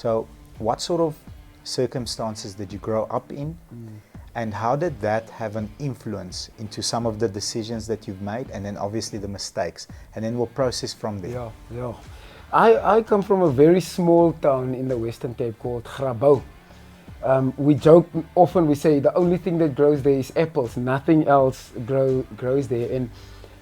So what sort of circumstances did you grow up in? And how did that have an influence into some of the decisions that you've made, and then obviously the mistakes, and then we'll process from there. Yeah. I come from a very small town in the Western Cape called Grabouw. We joke often, we say the only thing that grows there is apples, nothing else grows there.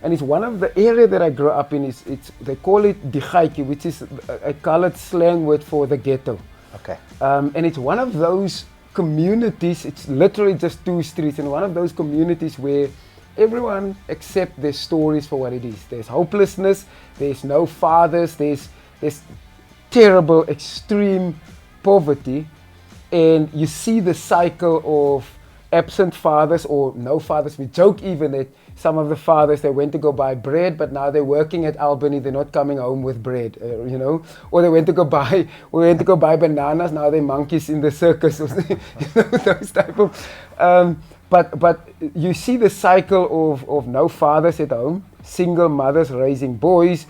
And it's one of the area that I grew up in, they call it Digaitjie, which is a colored slang word for the ghetto. Okay. And it's one of those communities, it's literally just 2 streets, and one of those communities where everyone accepts their stories for what it is. There's hopelessness, there's no fathers, there's terrible, extreme poverty, and you see the cycle of absent fathers or no fathers. We joke even that some of the fathers, they went to go buy bread, but now they're working at Albany, they're not coming home with bread, you know, or they went to go buy bananas, now they're monkeys in the circus, or you know, those type of, but you see the cycle of no fathers at home, single mothers raising boys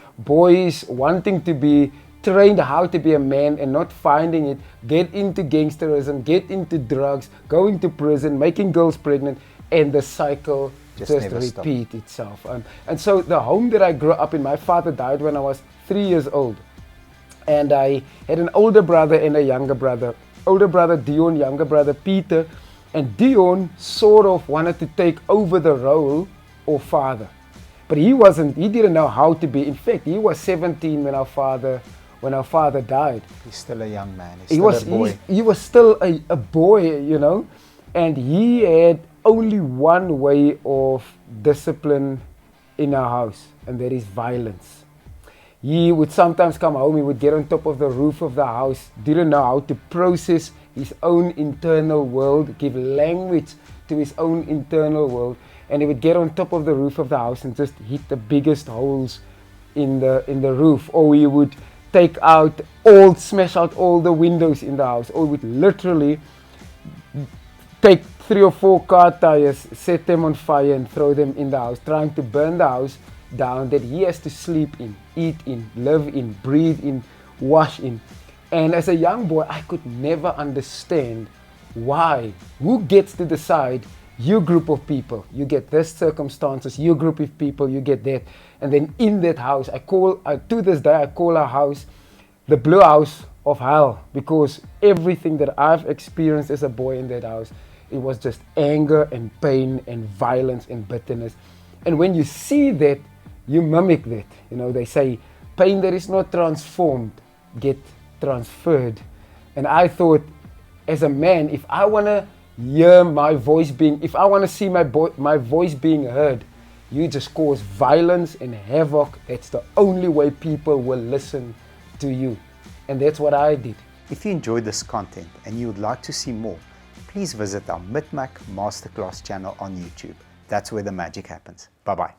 wanting to be trained how to be a man and not finding it, get into gangsterism, get into drugs, going to prison, making girls pregnant, and the cycle just repeat itself. And so the home that I grew up in, my father died when I was 3 years old. And I had an older brother and a younger brother. Older brother Dion, younger brother Peter. And Dion sort of wanted to take over the role of father. But he didn't know how to be. In fact, he was 17 when our father died. He's still a young man. He's still a boy. He was still a boy, you know. And he had only one way of discipline in our house, and that is violence. He would sometimes come home, he would get on top of the roof of the house, didn't know how to process his own internal world, give language to his own internal world, and he would get on top of the roof of the house and just hit the biggest holes in the roof. Or he would smash out all the windows in the house, or would literally take 3 or 4 car tires, set them on fire and throw them in the house, trying to burn the house down that he has to sleep in, eat in, live in, breathe in, wash in. And as a young boy, I could never understand why. Who gets to decide, your group of people, you get this circumstances, your group of people, you get that. And then in that house, to this day, I call our house the blue house of hell, because everything that I've experienced as a boy in that house, it was just anger and pain and violence and bitterness. And when you see that, you mimic that. You know, they say, pain that is not transformed, get transferred. And I thought, as a man, if I want to hear my voice if I want to see my voice being heard, you just cause violence and havoc. That's the only way people will listen to you. And that's what I did. If you enjoyed this content and you would like to see more, please visit our Mid-Mac Masterclass channel on YouTube. That's where the magic happens. Bye-bye.